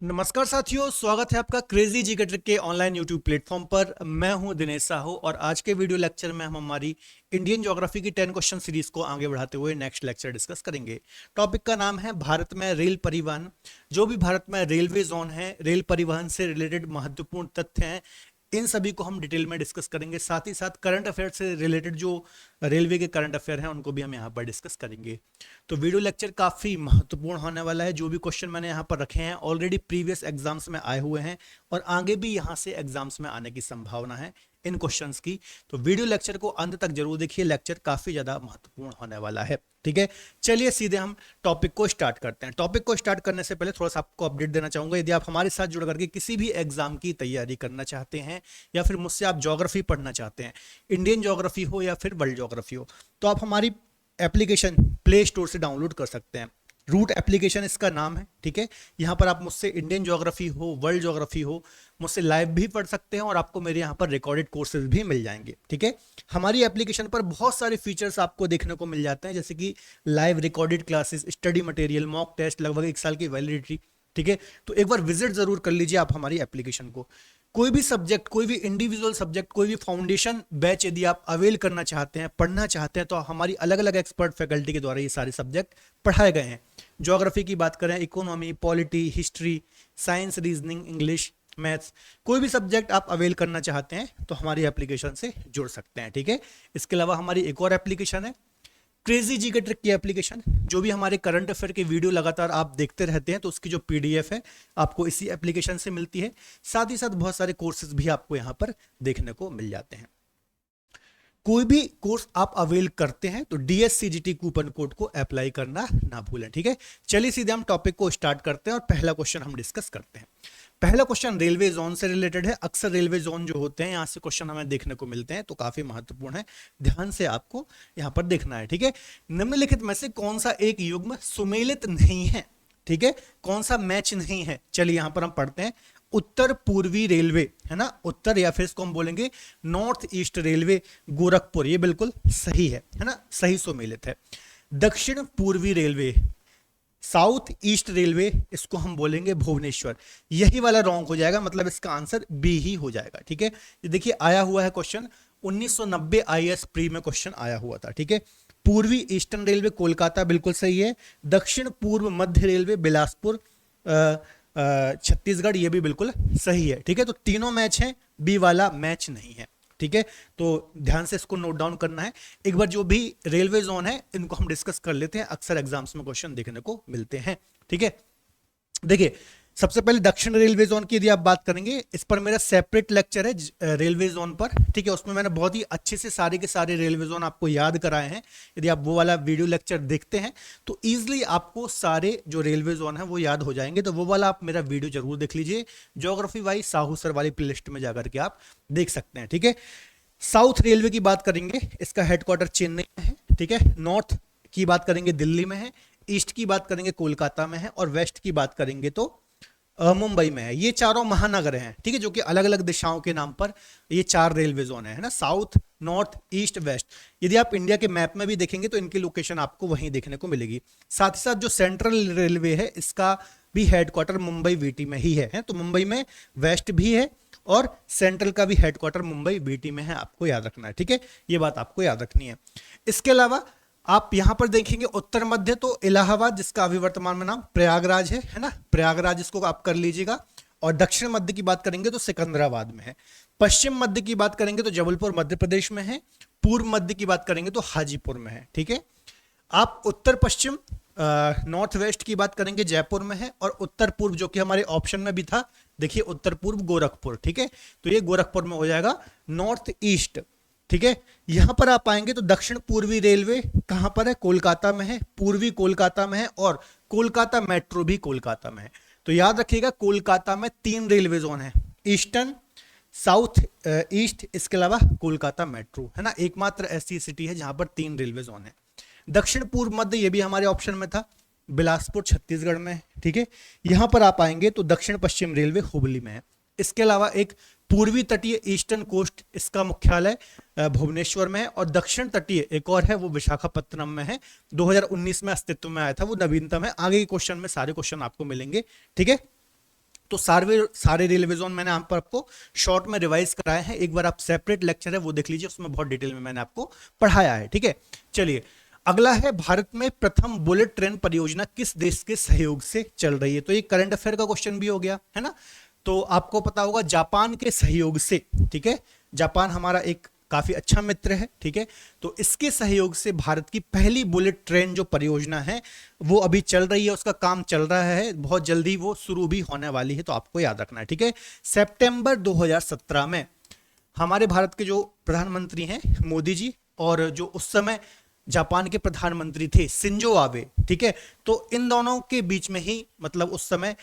नमस्कार साथियों, स्वागत है आपका क्रेजी जी के ट्रिक के ऑनलाइन यूट्यूब प्लेटफॉर्म पर। मैं हूं दिनेश साहू और आज के वीडियो लेक्चर में हम हमारी इंडियन ज्योग्राफी की 10 क्वेश्चन सीरीज को आगे बढ़ाते हुए नेक्स्ट लेक्चर डिस्कस करेंगे। टॉपिक का नाम है भारत में रेल परिवहन। जो भी भारत में रेलवे जोन है, रेल परिवहन से रिलेटेड महत्वपूर्ण तथ्य हैं, इन सभी को हम डिटेल में डिस्कस करेंगे। साथ ही साथ करंट अफेयर से रिलेटेड जो रेलवे के करंट अफेयर हैं उनको भी हम यहाँ पर डिस्कस करेंगे। तो वीडियो लेक्चर काफी महत्वपूर्ण होने वाला है। जो भी क्वेश्चन मैंने यहाँ पर रखे हैं ऑलरेडी प्रीवियस एग्जाम्स में आए हुए हैं और आगे भी यहाँ से एग्जाम्स में आने की संभावना है इन क्वेश्चंस की। तो वीडियो लेक्चर को अंत तक जरूर देखिए, लेक्चर काफी ज्यादा महत्वपूर्ण होने वाला है। ठीक है, चलिए सीधे हम टॉपिक को स्टार्ट करते हैं। टॉपिक को स्टार्ट करने से पहले थोड़ा सा आपको अपडेट देना चाहूंगा। यदि आप हमारे साथ जुड़ करके किसी भी एग्जाम की तैयारी करना चाहते हैं या फिर मुझसे आप ज्योग्राफी पढ़ना चाहते हैं, इंडियन ज्योग्राफी हो या फिर वर्ल्ड ज्योग्राफी हो, तो आप हमारी एप्लीकेशन प्ले स्टोर से डाउनलोड कर सकते हैं। रूट एप्लीकेशन इसका नाम है। ठीक है, यहाँ पर आप मुझसे इंडियन ज्योग्राफी हो, वर्ल्ड ज्योग्राफी हो, मुझसे लाइव भी पढ़ सकते हैं और आपको मेरे यहाँ पर रिकॉर्डेड कोर्सेज भी मिल जाएंगे। ठीक है, हमारी एप्लीकेशन पर बहुत सारे फीचर्स आपको देखने को मिल जाते हैं, जैसे कि live recorded classes, study material, mock test, लगभग 1 साल की वैलिडिटी। ठीक है, तो एक बार विजिट जरूर कर लीजिए आप हमारी एप्लीकेशन को। कोई भी सब्जेक्ट, कोई भी इंडिविजुअल सब्जेक्ट, कोई भी फाउंडेशन बैच यदि आप अवेल करना चाहते हैं, पढ़ना चाहते हैं, तो हमारी अलग अलग एक्सपर्ट फैकल्टी के द्वारा ये सारे सब्जेक्ट पढ़ाए गए हैं। ज्योग्राफी की बात करें, economy, polity, history, science, reasoning, English, maths, कोई भी सब्जेक्ट आप अवेल करना चाहते हैं तो हमारी एप्लीकेशन से जुड़ सकते हैं। ठीक है, इसके अलावा हमारी एक और एप्लीकेशन है क्रेजी जी के ट्रिक की एप्लीकेशन। जो भी हमारे करंट अफेयर के वीडियो लगातार आप देखते रहते हैं तो उसकी जो पीडीएफ है आपको इसी एप्लीकेशन से मिलती है। साथ ही साथ बहुत सारे कोर्सेज भी आपको यहाँ पर देखने को मिल जाते हैं। कोई भी कोर्स आप अवेल करते हैं तो DSCGT कूपन कोड को अप्लाई करना ना भूलें। ठीक है, चलिए सीधे हम टॉपिक को स्टार्ट करते हैं और पहला क्वेश्चन हम डिस्कस करते हैं। पहला क्वेश्चन रेलवे जोन से रिलेटेड है। अक्सर रेलवे जोन जो होते हैं यहाँ से क्वेश्चन हमें देखने को मिलते हैं, तो काफी महत्वपूर्ण है, ध्यान से आपको यहाँ पर देखना है। ठीक है, निम्नलिखित में से कौन सा एक युग्म सुमेलित नहीं है? ठीक है, कौन सा मैच नहीं है? चलिए यहाँ पर हम पढ़ते हैं। उत्तर पूर्वी रेलवे है ना, उत्तर या फिर इसको हम बोलेंगे नॉर्थ ईस्ट रेलवे गोरखपुर, ये बिल्कुल सही है ना, सही सुमेलित है। दक्षिण पूर्वी रेलवे, साउथ ईस्ट रेलवे, इसको हम बोलेंगे भुवनेश्वर, यही वाला रॉन्ग हो जाएगा, मतलब इसका आंसर बी ही हो जाएगा। ठीक है, ये देखिए आया हुआ है क्वेश्चन, 1990 IAS प्री में क्वेश्चन आया हुआ था। ठीक है, पूर्वी ईस्टर्न रेलवे कोलकाता बिल्कुल सही है। दक्षिण पूर्व मध्य रेलवे बिलासपुर छत्तीसगढ़, ये भी बिल्कुल सही है। ठीक है, तो तीनों मैच हैं, बी वाला मैच नहीं है। ठीक है, तो ध्यान से इसको नोट डाउन करना है। एक बार जो भी रेलवे जोन है इनको हम डिस्कस कर लेते हैं, अक्सर एग्जाम्स में क्वेश्चन देखने को मिलते हैं। ठीक है, देखिए सबसे पहले दक्षिण रेलवे जोन की यदि आप बात करेंगे, इस पर मेरा सेपरेट लेक्चर है रेलवे जोन पर। ठीक है, उसमें मैंने बहुत ही अच्छे से सारे के सारे रेलवे जोन आपको याद कराए हैं। यदि आप वो वाला वीडियो लेक्चर देखते हैं तो इजीली आपको सारे जो रेलवे जोन है वो याद हो जाएंगे। तो वो वाला आप मेरा वीडियो जरूर देख लीजिए, ज्योग्राफी वाइज साहू सर वाली प्लेलिस्ट में जाकर के आप देख सकते हैं। ठीक है, साउथ रेलवे की बात करेंगे, इसका हेडक्वार्टर चेन्नई में है। ठीक है, नॉर्थ की बात करेंगे दिल्ली में है, ईस्ट की बात करेंगे कोलकाता में है और वेस्ट की बात करेंगे तो मुंबई में है। ये चारों महानगर हैं। ठीक है, जो कि अलग अलग दिशाओं के नाम पर ये 4 रेलवे जोन है ना, साउथ, नॉर्थ, ईस्ट, वेस्ट। यदि आप इंडिया के मैप में भी देखेंगे तो इनकी लोकेशन आपको वहीं देखने को मिलेगी। साथ ही साथ जो सेंट्रल रेलवे है इसका भी हेडक्वार्टर मुंबई वीटी में ही है। तो मुंबई में वेस्ट भी है और सेंट्रल का भी हेडक्वार्टर मुंबई वीटी में है, आपको याद रखना है। ठीक है, ये बात आपको याद रखनी है। इसके अलावा आप यहां पर देखेंगे उत्तर मध्य तो इलाहाबाद, जिसका अभी वर्तमान में नाम प्रयागराज है ना, प्रयागराज इसको आप कर लीजिएगा। और दक्षिण मध्य की बात करेंगे तो सिकंदराबाद में है। पश्चिम मध्य की बात करेंगे तो जबलपुर मध्य प्रदेश में है। पूर्व मध्य की बात करेंगे तो हाजीपुर में है। ठीक है, आप उत्तर पश्चिम नॉर्थ वेस्ट की बात करेंगे जयपुर में है। और उत्तर पूर्व जो कि हमारे ऑप्शन में भी था, देखिए उत्तर पूर्व गोरखपुर। ठीक है, तो ये गोरखपुर में हो जाएगा। नॉर्थ ईस्ट, ठीक है, यहां पर आप आएंगे तो दक्षिण पूर्वी रेलवे कहां पर है? कोलकाता में है, पूर्वी कोलकाता में है और कोलकाता मेट्रो भी कोलकाता में है। तो याद रखिएगा कोलकाता में 3 रेलवे जोन है, ईस्टर्न, साउथ ईस्ट, इसके अलावा कोलकाता मेट्रो है ना, एकमात्र ऐसी सिटी है जहां पर 3 रेलवे जोन है। दक्षिण पूर्व मध्य ये भी हमारे ऑप्शन में था, बिलासपुर छत्तीसगढ़ में है। ठीक है, यहां पर आप आएंगे तो दक्षिण पश्चिम रेलवे हुबली में है। इसके अलावा एक पूर्वी तटीय ईस्टर्न कोस्ट, इसका मुख्यालय भुवनेश्वर में है। और दक्षिण तटीय एक और है, वो विशाखापत्तनम में है, 2019 में अस्तित्व में आया था, वो नवीनतम है। आगे के क्वेश्चन में सारे क्वेश्चन आपको मिलेंगे। ठीक है, तो सारे रेलवे जोन मैंने यहाँ पर आपको शॉर्ट में रिवाइज कराए हैं। एक बार आप सेपरेट लेक्चर है वो देख लीजिए, उसमें बहुत डिटेल में मैंने आपको पढ़ाया है। ठीक है, चलिए अगला है, भारत में प्रथम बुलेट ट्रेन परियोजना किस देश के सहयोग से चल रही है? तो ये करंट अफेयर का क्वेश्चन भी हो गया है ना। तो आपको पता होगा जापान के सहयोग से, ठीक है, जापान हमारा एक काफी अच्छा मित्र है। ठीक है, तो इसके सहयोग से भारत की पहली बुलेट ट्रेन जो परियोजना है वो अभी चल रही है, उसका काम चल रहा है, बहुत जल्दी वो शुरू भी होने वाली है, तो आपको याद रखना है। ठीक है, सितंबर 2017 में हमारे भारत के जो प्रधानमंत्री हैं मोदी जी, और जो उस समय जापान के प्रधानमंत्री थे शिंजो आबे, ठीक है, तो इन दोनों के बीच में ही मतलब उस समय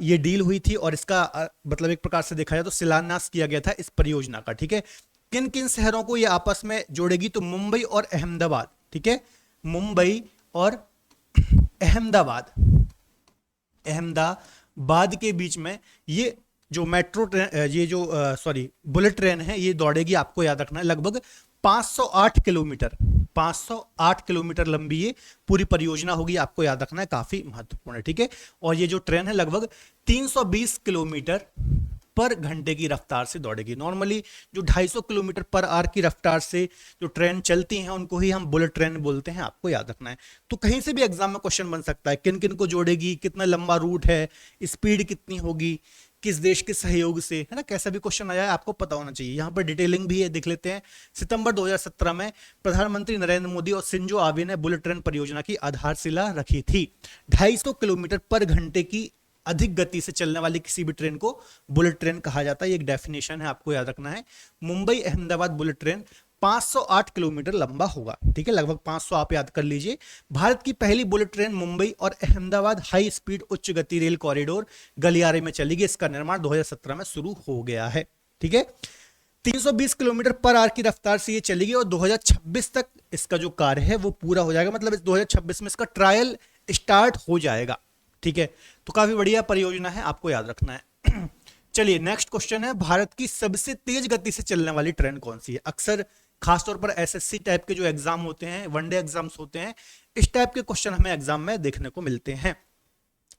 ये डील हुई थी, और इसका मतलब एक प्रकार से देखा जाए तो शिलान्यास किया गया था इस परियोजना का। ठीक है, किन किन शहरों को ये आपस में जोड़ेगी? तो मुंबई और अहमदाबाद। ठीक है, मुंबई और अहमदाबाद, अहमदाबाद के बीच में ये जो मेट्रो ट्रेन, ये जो बुलेट ट्रेन है ये दौड़ेगी। आपको याद रखना है लगभग 508 किलोमीटर, 508 किलोमीटर लंबी ये पूरी परियोजना होगी। आपको याद रखना है, काफी महत्वपूर्ण है। ठीक है, और ये जो ट्रेन है लगभग 320 किलोमीटर पर घंटे की रफ्तार से दौड़ेगी। नॉर्मली जो 250 किलोमीटर पर आवर की रफ्तार से जो ट्रेन चलती हैं उनको ही हम बुलेट ट्रेन बोलते हैं, आपको याद रखना है। तो कहीं से भी एग्जाम में क्वेश्चन बन सकता है, किन किन को जोड़ेगी, कितना लंबा रूट है, स्पीड कितनी होगी, किस देश के सहयोग से, है ना, कैसा भी क्वेश्चन आया है आपको पता होना चाहिए। यहाँ पर डिटेलिंग भी है, देख लेते हैं। सितंबर 2017 में प्रधानमंत्री नरेंद्र मोदी और शिंजो आबे ने बुलेट ट्रेन परियोजना की आधारशिला रखी थी। 250 किलोमीटर पर घंटे की अधिक गति से चलने वाली किसी भी ट्रेन को बुलेट ट्रेन कहा जाता है, ये एक डेफिनेशन है, आपको याद रखना है। Mumbai Ahmedabad bullet train 508 kilometre लंबा होगा। ठीक है, लगभग 500 आप याद कर लीजिए। भारत की पहली बुलेट ट्रेन मुंबई और अहमदाबाद हाई स्पीड उच्च गति रेल कॉरिडोर गलियारे में चलेगी। इसका निर्माण 2017 में शुरू हो गया है। ठीक है, 320 किलोमीटर पर आवर की रफ्तार से ये चलेगी और 2026 तक इसका जो कार्य है वो पूरा हो जाएगा, मतलब 2026 में इसका ट्रायल स्टार्ट हो जाएगा। ठीक है, तो काफी बढ़िया परियोजना है, आपको याद रखना है। चलिए नेक्स्ट क्वेश्चन है, भारत की सबसे तेज गति से चलने वाली ट्रेन कौन सी है? अक्सर खासतौर पर एसएससी टाइप के जो एग्जाम होते हैं, वनडे एग्जाम्स होते हैं, इस टाइप के क्वेश्चन हमें एग्जाम में देखने को मिलते हैं।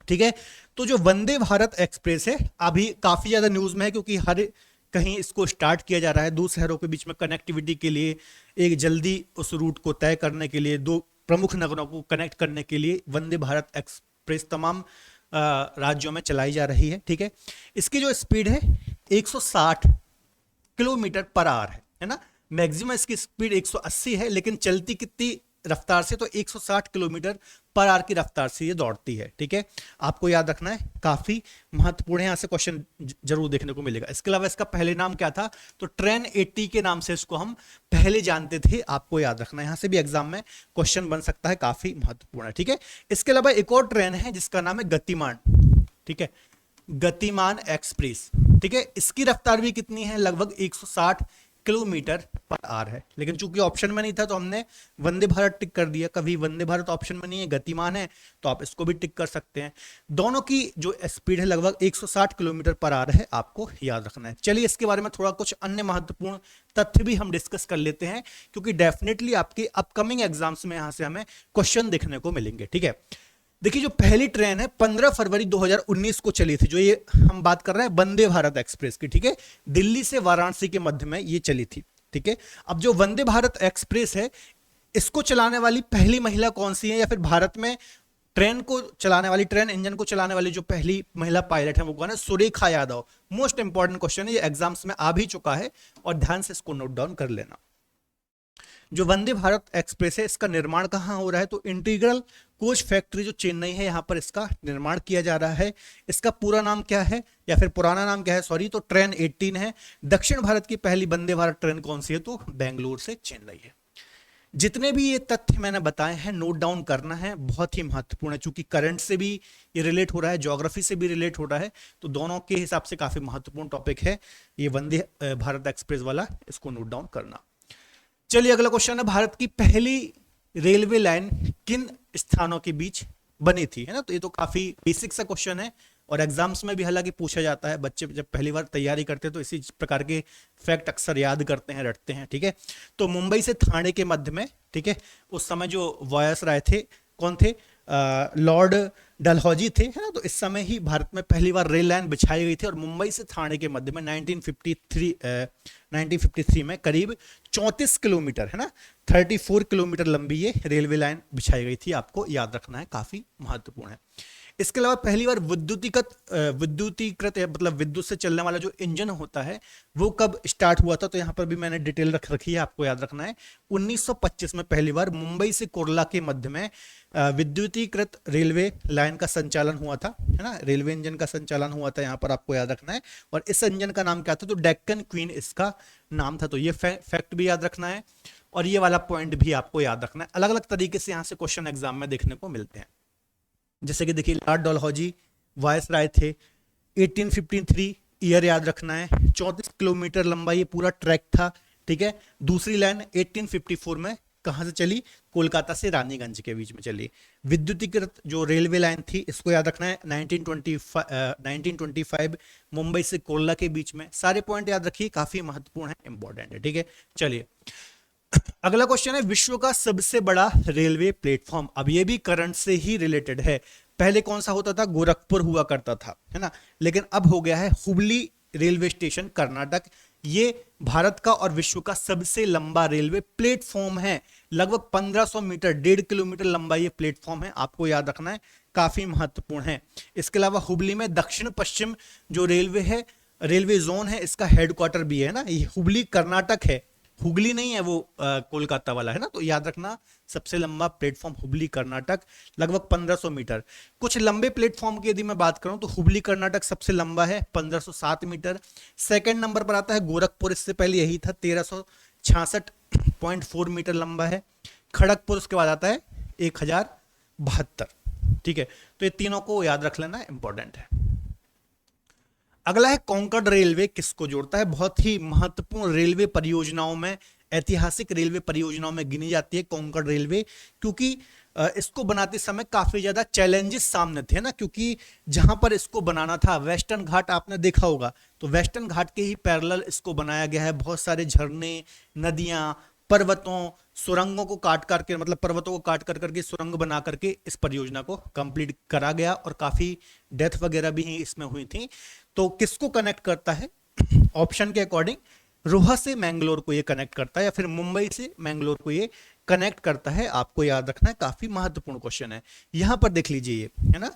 ठीक है, तो जो वंदे भारत एक्सप्रेस है अभी काफी ज्यादा न्यूज में है, क्योंकि हर कहीं इसको स्टार्ट किया जा रहा है। दो शहरों के बीच में कनेक्टिविटी के लिए, एक जल्दी उस रूट को तय करने के लिए, दो प्रमुख नगरों को कनेक्ट करने के लिए वंदे भारत एक्सप्रेस तमाम राज्यों में चलाई जा रही है। ठीक है, इसकी जो स्पीड है 160 किलोमीटर पर आवर है ना। मैक्सिमम इसकी स्पीड 180 है, लेकिन चलती कितनी रफ्तार से? तो 160 किलोमीटर पर आवर की रफ्तार से ये दौड़ती है। ठीक है, आपको याद रखना है, काफी महत्वपूर्ण है, यहां से क्वेश्चन जरूर देखने को मिलेगा। इसके अलावा इसका पहले नाम क्या था? तो ट्रेन 80 के नाम से इसको हम पहले जानते थे, आपको याद रखना है, यहां से भी एग्जाम में क्वेश्चन बन सकता है, काफी महत्वपूर्ण है। ठीक है, इसके अलावा एक और ट्रेन है जिसका नाम है गतिमान। ठीक है, गतिमान एक्सप्रेस। ठीक है, इसकी रफ्तार भी कितनी है? लगभग 160 किलोमीटर पर आवर है, लेकिन चूंकि ऑप्शन में नहीं था तो हमने वंदे भारत टिक कर दिया। कभी वंदे भारत ऑप्शन में नहीं है, गतिमान है, तो आप इसको भी टिक कर सकते हैं। दोनों की जो स्पीड है लगभग 160 किलोमीटर पर आवर है, आपको याद रखना है। चलिए इसके बारे में थोड़ा कुछ अन्य महत्वपूर्ण तथ्य भी हम डिस्कस कर लेते हैं, क्योंकि डेफिनेटली आपके अपकमिंग एग्जाम्स में यहां से हमें क्वेश्चन देखने को मिलेंगे। ठीक है, देखिए जो पहली ट्रेन है 15 फरवरी 2019 को चली थी, जो ये हम बात कर रहे हैं वंदे भारत एक्सप्रेस की। ठीक है, दिल्ली से वाराणसी के मध्य में ये चली थी। ठीक है, अब जो वंदे भारत एक्सप्रेस है इसको चलाने वाली पहली महिला कौन सी है, या फिर भारत में ट्रेन को चलाने वाली, ट्रेन इंजन को चलाने वाली जो पहली महिला पायलट है वो कौन है? Surekha Yadav. Most important question है, ये एग्जाम्स में आ भी चुका है, और ध्यान से इसको नोट डाउन कर लेना। जो वंदे भारत एक्सप्रेस है इसका निर्माण कहाँ हो रहा है? तो इंटीग्रल कोच फैक्ट्री जो चेन्नई है, यहाँ पर इसका निर्माण किया जा रहा है। इसका पूरा नाम क्या है, या फिर पुराना नाम क्या है, सॉरी, तो ट्रेन 18 है। दक्षिण भारत की पहली वंदे भारत ट्रेन कौन सी है? तो बेंगलुरु से चेन्नई है। जितने भी ये तथ्य मैंने बताए हैं नोट डाउन करना है, बहुत ही महत्वपूर्ण है, चूंकि करंट से भी ये रिलेट हो रहा है, ज्योग्राफी से भी रिलेट हो रहा है, तो दोनों के हिसाब से काफी महत्वपूर्ण टॉपिक है ये वंदे भारत एक्सप्रेस वाला, इसको नोट डाउन करना। चलिए अगला क्वेश्चन है, भारत की पहली रेलवे लाइन किन स्थानों के बीच बनी थी? है ना, तो ये तो काफी बेसिक सा क्वेश्चन है, और एग्जाम्स में भी हालांकि पूछा जाता है। बच्चे जब पहली बार तैयारी करते हैं तो इसी प्रकार के फैक्ट अक्सर याद करते हैं, रटते हैं। ठीक है, तो मुंबई से ठाणे के मध्य में, ठीक है, उस समय जो वायसराय थे, कौन थे? लॉर्ड डलहौजी थे, है ना। तो इस समय ही भारत में पहली बार रेल लाइन बिछाई गई थी और मुंबई से ठाणे के मध्य में 1953 में करीब 34 किलोमीटर, है ना, 34 किलोमीटर लंबी ये रेलवे लाइन बिछाई गई थी। आपको याद रखना है, काफी महत्वपूर्ण है। इसके अलावा पहली बार विद्युतीकृत मतलब विद्युत से चलने वाला जो इंजन होता है वो कब स्टार्ट हुआ था, तो यहाँ पर भी मैंने डिटेल रख रखी है, आपको याद रखना है। 1925 में पहली बार मुंबई से कुर्ला के मध्य में विद्युतीकृत रेलवे लाइन का संचालन हुआ था, है ना। रेलवे इंजन का संचालन हुआ था, यहाँ पर आपको याद रखना है। और इस इंजन का नाम क्या था, तो डेक्कन क्वीन इसका नाम था। तो ये फैक्ट भी याद रखना है और ये वाला पॉइंट भी आपको याद रखना है। अलग अलग तरीके से यहाँ से क्वेश्चन एग्जाम में देखने को मिलते हैं। जैसे कि देखिए, लॉर्ड डलहौजी वायस राय थे, 1853 ईयर याद रखना है। 34 किलोमीटर लंबा ये पूरा ट्रैक था, ठीक है। दूसरी लाइन 1854 में कहां से चली, कोलकाता से रानीगंज के बीच में चली। विद्युतीकृत जो रेलवे लाइन थी इसको याद रखना है, 1925 मुंबई से कोलकाता के बीच में। सारे पॉइंट याद रखिए, काफी महत्वपूर्ण है, इंपॉर्टेंट है, ठीक है। चलिए, अगला क्वेश्चन है, विश्व का सबसे बड़ा रेलवे प्लेटफॉर्म। अब ये भी करंट से ही रिलेटेड है। पहले कौन सा होता था, गोरखपुर हुआ करता था, है ना, लेकिन अब हो गया है हुबली रेलवे स्टेशन, कर्नाटक। ये भारत का और विश्व का सबसे लंबा रेलवे प्लेटफॉर्म है। लगभग 1500 मीटर, 1.5 किलोमीटर लंबा ये प्लेटफॉर्म है, आपको याद रखना है, काफी महत्वपूर्ण है। इसके अलावा हुबली में दक्षिण पश्चिम जो रेलवे है, रेलवे जोन है, इसका हेडक्वार्टर भी है ना। ये हुबली कर्नाटक है, हुगली नहीं है वो कोलकाता वाला, है ना। तो याद रखना, सबसे लंबा प्लेटफॉर्म हुबली कर्नाटक, लगभग 1500 मीटर। कुछ लंबे प्लेटफॉर्म की यदि मैं बात करूं तो हुबली कर्नाटक सबसे लंबा है, 1507 मीटर। सेकंड नंबर पर आता है गोरखपुर, इससे पहले यही था, 1366.4 मीटर लंबा है। खड़गपुर उसके बाद आता है 1072, ठीक है। तो ये तीनों को याद रख लेना, इंपॉर्टेंट है। अगला है कोंकण रेलवे किसको जोड़ता है। बहुत ही महत्वपूर्ण रेलवे परियोजनाओं में, ऐतिहासिक रेलवे परियोजनाओं में गिनी जाती है कोंकण रेलवे, क्योंकि इसको बनाते समय काफी ज्यादा चैलेंजेस सामने थे ना। क्योंकि जहां पर इसको बनाना था, वेस्टर्न घाट आपने देखा होगा, तो वेस्टर्न घाट के ही पैरेलल इसको बनाया गया है। बहुत सारे झरने, नदियां, पर्वतों, सुरंगों को काट करके, मतलब पर्वतों को काट कर करके सुरंग बना करके इस परियोजना को कंप्लीट करा गया और काफी डेथ वगैरह भी इसमें हुई थी। तो किसको कनेक्ट करता है, ऑप्शन के अकॉर्डिंग रोहा से मैंगलोर को ये कनेक्ट करता है या फिर मुंबई से मैंगलोर को ये कनेक्ट करता है, आपको याद रखना है, काफी महत्वपूर्ण क्वेश्चन है। यहां पर देख लीजिए, ये है ना,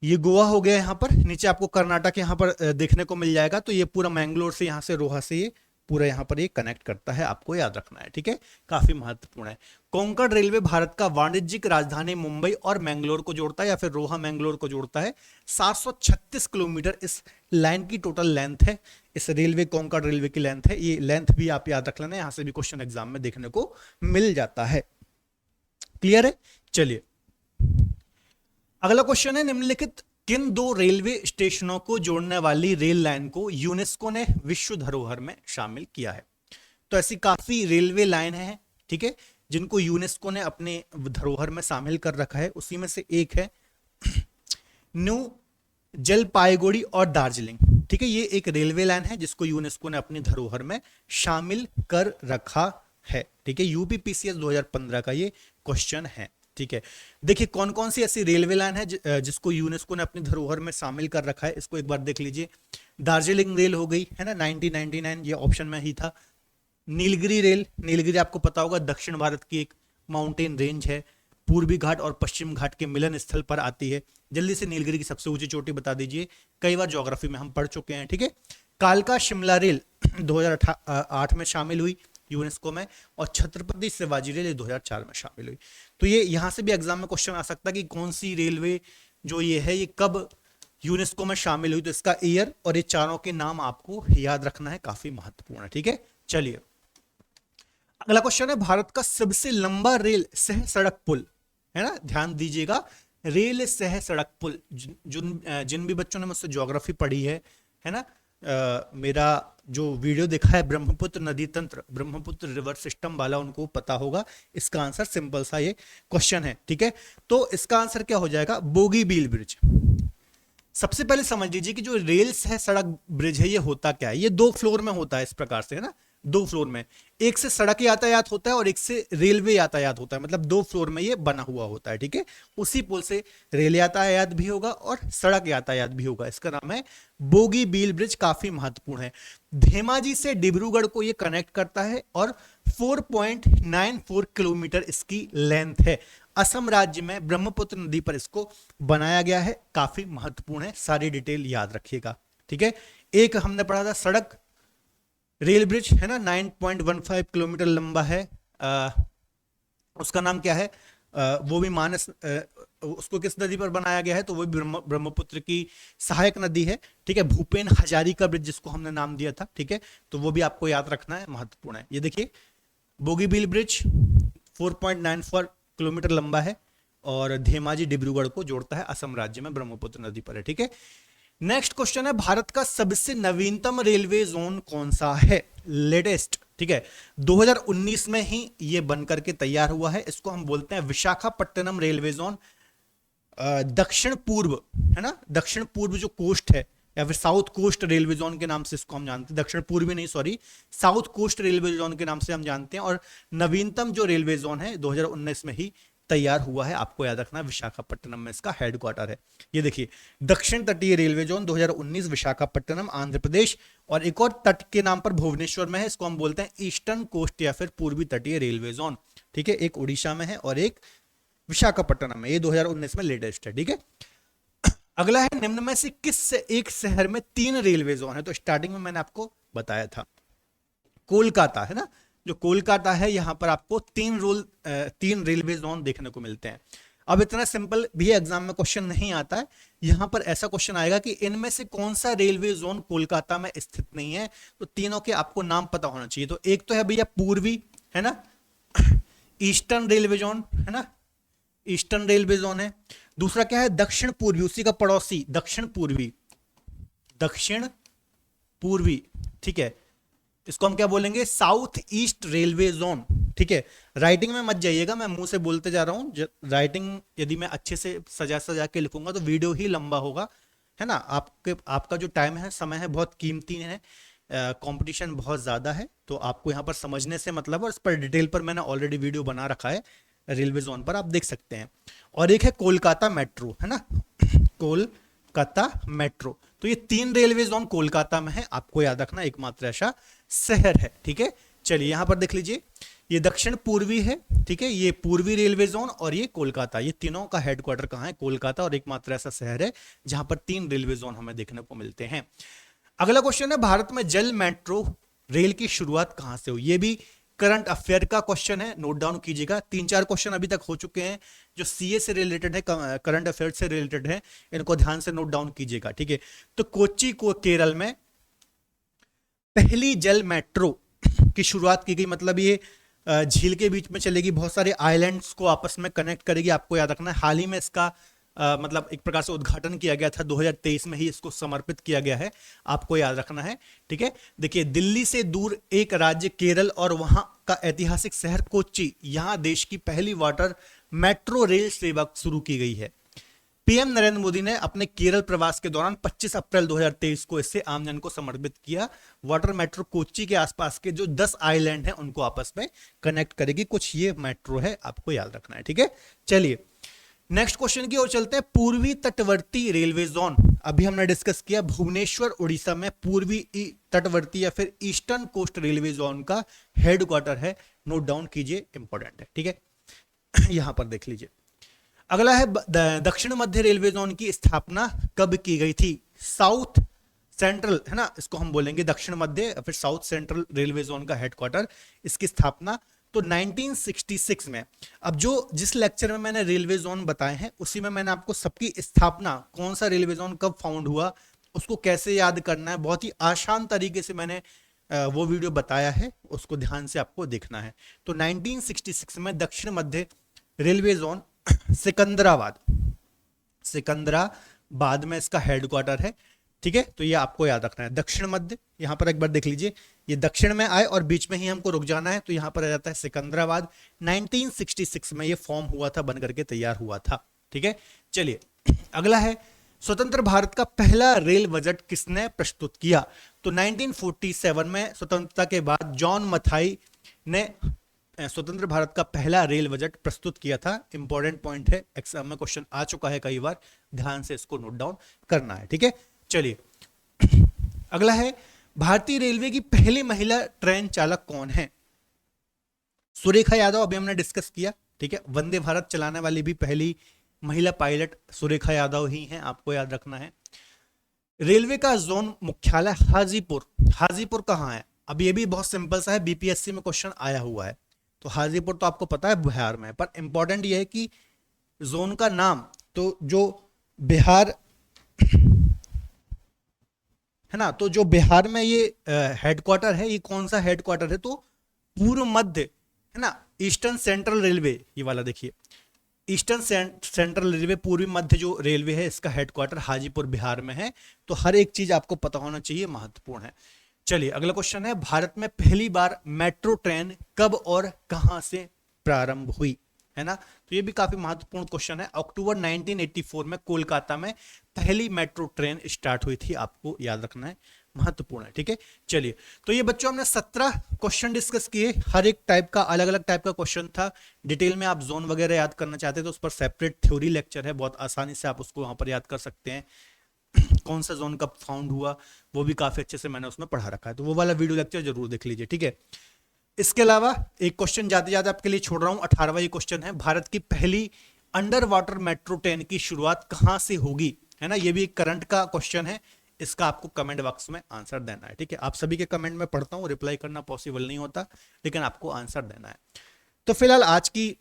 ये गोवा हो गया, यहां पर नीचे आपको कर्नाटक यहां पर देखने को मिल जाएगा। तो ये पूरा मैंगलोर से, यहां से रोहा से ये पूरा यहां पर ये कनेक्ट करता है, आपको याद रखना है, ठीक है, काफी महत्वपूर्ण है। कोंकण रेलवे भारत का वाणिज्यिक राजधानी मुंबई और मैंगलोर को जोड़ता है या फिर रोहा मैंगलोर को जोड़ता है। 736 किलोमीटर इस लाइन की टोटल लेंथ है, इस रेलवे कोंकण रेलवे की लेंथ है। ये लेंथ भी आप याद रख लेना, यहां से भी क्वेश्चन एग्जाम में देखने को मिल जाता है। क्लियर है। चलिए, अगला क्वेश्चन है, निम्नलिखित किन दो रेलवे स्टेशनों को जोड़ने वाली रेल लाइन को यूनेस्को ने विश्व धरोहर में शामिल किया है। तो ऐसी काफी रेलवे लाइन है, ठीक है, जिनको यूनेस्को ने अपने धरोहर में शामिल कर रखा है। उसी में से एक है न्यू जलपाईगुड़ी और दार्जिलिंग, ठीक है। ये एक रेलवे लाइन है जिसको यूनेस्को ने अपनी धरोहर में शामिल कर रखा है, ठीक है। यूपीपीसीएस 2015 का ये क्वेश्चन है, ठीक है। देखिए, कौन कौन सी ऐसी रेलवे लाइन है जिसको यूनेस्को ने अपनी धरोहर में शामिल कर रखा है, इसको एक बार देख लीजिए। दार्जिलिंग रेल हो गई, है ना, 1999, ये ऑप्शन में ही था। नीलगिरी रेल, नीलगिरी आपको पता होगा दक्षिण भारत की एक माउंटेन रेंज है, पूर्वी घाट और पश्चिम घाट के मिलन स्थल पर आती है। जल्दी से नीलगिरी की सबसे ऊंची चोटी बता दीजिए, कई बार ज्योग्राफी में हम पढ़ चुके हैं, ठीक है। कालका शिमला रेल 2008 में शामिल हुई यूनेस्को में, और छत्रपति शिवाजी रेल 2004 में शामिल हुई। तो ये यहां से भी एग्जाम में क्वेश्चन आ सकता है कि कौन सी रेलवे जो ये है ये कब यूनेस्को में शामिल हुई, तो इसका ईयर और ये चारों के नाम आपको याद रखना है, काफी महत्वपूर्ण है, ठीक है। चलिए, अगला क्वेश्चन है, भारत का सबसे लंबा रेल सह सड़क पुल, है ना, ध्यान दीजिएगा, रेल सह सड़क पुल। जिन भी बच्चों ने मुझसे ज्योग्राफी पढ़ी है ना, मेरा जो वीडियो देखा है ब्रह्मपुत्र नदी तंत्र, ब्रह्मपुत्र रिवर सिस्टम वाला, उनको पता होगा। इसका आंसर सिंपल सा ये क्वेश्चन है, ठीक है। तो इसका आंसर क्या हो जाएगा, बोगीबील ब्रिज। सबसे पहले समझ लीजिए कि जो रेल सह सड़क ब्रिज है ये होता क्या है, ये 2 फ्लोर में होता है, इस प्रकार से, है ना। दो फ्लोर में, एक से सड़क यातायात होता है और एक से रेलवे यातायात होता है, मतलब दो फ्लोर में ये बना हुआ होता है, ठीक है। उसी पुल से रेल यातायात भी होगा और सड़क यातायात भी होगा। इसका नाम है बोगीबील ब्रिज, काफी महत्वपूर्ण है। धेमाजी से डिब्रूगढ़ को ये कनेक्ट करता है और 4.94 किलोमीटर इसकी लेंथ है। असम राज्य में ब्रह्मपुत्र नदी पर इसको बनाया गया है, काफी महत्वपूर्ण है, सारी डिटेल याद रखिएगा, ठीक है। एक हमने पढ़ा था सड़क रेल ब्रिज है ना, 9.15 किलोमीटर लंबा है। उसका नाम क्या है? वो भी मानस, उसको किस नदी पर बनाया गया है? तो वो ब्रह्मपुत्र की सहायक नदी है, ठीक है। भूपेन हजारिका ब्रिज जिसको हमने नाम दिया था, ठीक है, तो वो भी आपको याद रखना है, महत्वपूर्ण है। ये देखिए बोगीबील ब्रिज 4.94 किलोमीटर लंबा है और धेमाजी डिब्रूगढ़ को जोड़ता है, असम राज्य में ब्रह्मपुत्र नदी पर है, ठीक है। नेक्स्ट क्वेश्चन है, भारत का सबसे नवीनतम रेलवे जोन कौन सा है? लेटेस्ट, ठीक है, 2019 में ही ये बनकर के तैयार हुआ है। इसको हम बोलते हैं विशाखापट्टनम रेलवे जोन। दक्षिण पूर्व है ना, दक्षिण पूर्व जो कोस्ट है, या फिर साउथ कोस्ट रेलवे जोन के नाम से इसको हम जानते हैं। दक्षिण पूर्वी नहीं, sorry, south coast railway zone के नाम से हम जानते हैं। और नवीनतम जो रेलवे जोन है 2019 में ही तैयार हुआ है, आपको याद रखना, विशाखापट्टनम में इसका हेडक्वार्टर है। ये देखिए दक्षिण तटीय रेलवे जोन 2019 विशाखापट्टनम आंध्र प्रदेश, और एक और तट के नाम पर भुवनेश्वर में है, इसको हम बोलते हैं ईस्टर्न कोस्ट या फिर पूर्वी तटीय रेलवे जोन, ठीक है। एक उड़ीसा में है और एक विशाखापट्टनम में, ये 2019 में लेटेस्ट है, ठीक है। अगला है, निम्न में से किस से एक शहर में 3 रेलवे जोन है? तो स्टार्टिंग में मैंने आपको बताया था कोलकाता है ना, जो कोलकाता है यहां पर आपको 3 रेलवे जोन देखने को मिलते हैं। अब इतना सिंपल भी एग्जाम में क्वेश्चन नहीं आता है, यहां पर ऐसा क्वेश्चन आएगा कि इनमें से कौन सा रेलवे जोन कोलकाता में स्थित नहीं है? तो तीनों के आपको नाम पता होना चाहिए। तो एक तो है भैया पूर्वी, है ना, ईस्टर्न रेलवे जोन है ना, ईस्टर्न रेलवे जोन है। दूसरा क्या है? दक्षिण पूर्वी, उसी का पड़ोसी दक्षिण पूर्वी, दक्षिण पूर्वी, ठीक है, इसको हम क्या बोलेंगे? साउथ ईस्ट रेलवे जोन, ठीक है। राइटिंग में मत जाइएगा, मैं मुंह से बोलते जा रहा हूं। राइटिंग यदि मैं अच्छे से सजा के लिखूंगा तो वीडियो ही लंबा होगा, है ना। आपका जो टाइम है, समय है, बहुत कीमती है, कंपटीशन बहुत ज्यादा है, तो आपको यहाँ पर समझने से मतलब, और इस पर डिटेल पर मैंने ऑलरेडी वीडियो बना रखा है रेलवे जोन पर, आप देख सकते हैं। और एक है कोलकाता मेट्रो, है ना, कोलकाता मेट्रो। तो ये 3 रेलवे जोन कोलकाता में है, आपको याद रखना, एकमात्र ऐसा शहर है, ठीक है। चलिए यहां पर देख लीजिए, ये दक्षिण पूर्वी है, ठीक है, ये पूर्वी रेलवे जोन और ये कोलकाता, ये तीनों का हेडक्वार्टर कहां है? कोलकाता, और एकमात्र ऐसा शहर है जहां पर 3 रेलवे जोन हमें देखने को मिलते हैं। अगला क्वेश्चन है, भारत में जल मेट्रो रेल की शुरुआत कहां से हुई? ये भी करंट अफेयर का क्वेश्चन है, नोट डाउन कीजिएगा। 3-4 क्वेश्चन अभी तक हो चुके हैं जो सीए से रिलेटेड है, करंट अफेयर से रिलेटेड है, इनको ध्यान से नोट डाउन कीजिएगा, ठीक है। तो कोच्चि को केरल में पहली जल मेट्रो की शुरुआत की गई, मतलब ये झील के बीच में चलेगी, बहुत सारे आइलैंड्स को आपस में कनेक्ट करेगी, आपको याद रखना है। हाल ही में इसका मतलब एक प्रकार से उद्घाटन किया गया था, 2023 में ही इसको समर्पित किया गया है, आपको याद रखना है, ठीक है। देखिए दिल्ली से दूर एक राज्य केरल और वहां का ऐतिहासिक शहर कोच्चि, यहां देश की पहली वाटर मेट्रो रेल सेवा शुरू की गई है। पीएम नरेंद्र मोदी ने अपने केरल प्रवास के दौरान 25 अप्रैल 2023 को इससे आम जन को समर्पित किया। वाटर मेट्रो कोच्चि के आसपास के जो 10 आइलैंड हैं उनको आपस में कनेक्ट करेगी, कुछ ये मेट्रो है, आपको याद रखना है, ठीक है। चलिए नेक्स्ट क्वेश्चन की ओर चलते हैं। पूर्वी तटवर्ती रेलवे जोन, अभी हमने डिस्कस किया, भुवनेश्वर उड़ीसा में पूर्वी तटवर्ती या फिर ईस्टर्न कोस्ट रेलवे जोन का हेडक्वार्टर है, नोट डाउन कीजिए, इंपॉर्टेंट है, ठीक है। यहां पर देख लीजिए। अगला है, दक्षिण मध्य रेलवे जोन की स्थापना कब की गई थी? साउथ सेंट्रल, है ना, इसको हम बोलेंगे दक्षिण मध्य फिर साउथ सेंट्रल रेलवे जोन का हेडक्वार्टर, इसकी स्थापना तो 1966 में। अब जो जिस लेक्चर में मैंने रेलवे जोन बताए हैं उसी में मैंने आपको सबकी स्थापना, कौन सा रेलवे जोन कब फाउंड हुआ, उसको कैसे याद करना है, बहुत ही आसान तरीके से मैंने वो वीडियो बताया है, उसको ध्यान से आपको देखना है। तो 1966 में दक्षिण मध्य रेलवे जोन सिकंदराबाद में इसका हेडक्वार्टर है, ठीक है। तो ये आपको याद रखना है, दक्षिण मध्य। यहां पर एक बार देख लीजिए, ये दक्षिण में आए और बीच में ही हमको रुक जाना है, तो यहां पर आ जाता है सिकंदराबाद। 1966 में ये फॉर्म हुआ था, बनकर के तैयार हुआ था, ठीक है। चलिए अगला है, स्वतंत्र भारत का पहला रेल बजट किसने प्रस्तुत किया? तो 1947 में स्वतंत्रता के बाद जॉन मथाई ने स्वतंत्र भारत का पहला रेल बजट प्रस्तुत किया था। इंपॉर्टेंट पॉइंट है, एग्जाम में क्वेश्चन आ चुका है कई बार, ध्यान से इसको नोट डाउन करना है। ठीक है, चलिए अगला है, भारतीय रेलवे की पहली महिला ट्रेन चालक कौन है? सुरेखा यादव, अभी हमने डिस्कस किया। ठीक है, वंदे भारत चलाने वाली भी पहली महिला पायलट सुरेखा यादव ही हैं, आपको याद रखना है। रेलवे का जोन मुख्यालय हाजीपुर, हाजीपुर कहाँ है? अब ये भी बहुत सिंपल सा है, बीपीएससी में क्वेश्चन आया हुआ है। तो हाजीपुर तो आपको पता है बिहार में, पर इंपॉर्टेंट ये है कि जोन का नाम, तो जो बिहार है ना, तो जो बिहार में ये हेडक्वार्टर है, ये कौन सा हेडक्वार्टर है? तो पूर्व मध्य है ना, ईस्टर्न सेंट्रल रेलवे, ये वाला देखिए, ईस्टर्न सेंट्रल रेलवे, पूर्वी मध्य जो रेलवे है, इसका हेडक्वार्टर हाजीपुर बिहार में है। तो हर एक चीज आपको पता होना चाहिए, महत्वपूर्ण है। चलिए अगला क्वेश्चन है, भारत में पहली बार मेट्रो ट्रेन कब और कहां से प्रारंभ हुई? है ना, तो ये भी काफी महत्वपूर्ण क्वेश्चन है। अक्टूबर 1984 में कोलकाता में पहली मेट्रो ट्रेन स्टार्ट हुई थी, आपको याद रखना है, महत्वपूर्ण है। ठीक है, चलिए तो ये बच्चों हमने 17 क्वेश्चन डिस्कस किए, हर एक टाइप का अलग अलग टाइप का क्वेश्चन था। डिटेल में आप जोन वगैरह याद करना चाहते हैं तो उस पर सेपरेट थ्योरी लेक्चर है, बहुत आसानी से आप उसको वहां पर याद कर सकते हैं। कौन सा जोन कब फाउंड हुआ वो भी काफी अच्छे से मैंने उसमें पढ़ा रखा है, तो वो वाला वीडियो लेक्चर जरूर देख लीजिए। ठीक है, इसके अलावा एक क्वेश्चन जाते जाते आपके लिए छोड़ रहा हूं, 18वां ये क्वेश्चन है, भारत की पहली अंडर वाटर मेट्रो ट्रेन की शुरुआत कहां से होगी? है ना, ये भी एक करंट का क्वेश्चन है, इसका आपको कमेंट बॉक्स में आंसर देना है। ठीक है, आप सभी के कमेंट में पढ़ता हूं, रिप्लाई करना पॉसिबल नहीं होता, लेकिन आपको आंसर देना है। तो फिलहाल आज की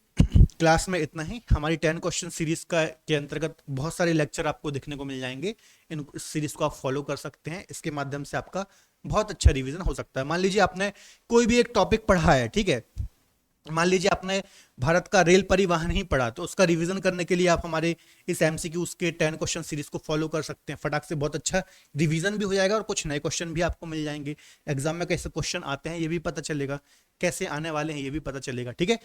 क्लास में इतना ही। हमारी 10 क्वेश्चन सीरीज का के अंतर्गत बहुत सारे लेक्चर आपको देखने को मिल जाएंगे, इन सीरीज को आप फॉलो कर सकते हैं, इसके माध्यम से आपका बहुत अच्छा रिवीजन हो सकता है। मान लीजिए आपने कोई भी एक टॉपिक पढ़ा है, ठीक है, मान लीजिए आपने भारत का रेल परिवहन ही पढ़ा, तो उसका रिवीजन करने के लिए आप हमारे इस एमसीक्यूज के 10 क्वेश्चन सीरीज को फॉलो कर सकते हैं। फटाक से बहुत अच्छा रिवीजन भी हो जाएगा और कुछ नए क्वेश्चन भी आपको मिल जाएंगे। एग्जाम में कैसे क्वेश्चन आते हैं ये भी पता चलेगा, कैसे आने वाले हैं ये भी पता चलेगा। ठीक है,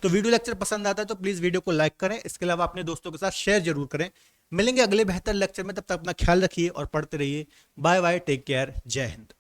तो वीडियो लेक्चर पसंद आता है तो प्लीज वीडियो को लाइक करें, इसके अलावा अपने दोस्तों के साथ शेयर जरूर करें। मिलेंगे अगले बेहतर लेक्चर में, तब तक अपना ख्याल रखिए और पढ़ते रहिए। बाय बाय, टेक केयर, जय हिंद।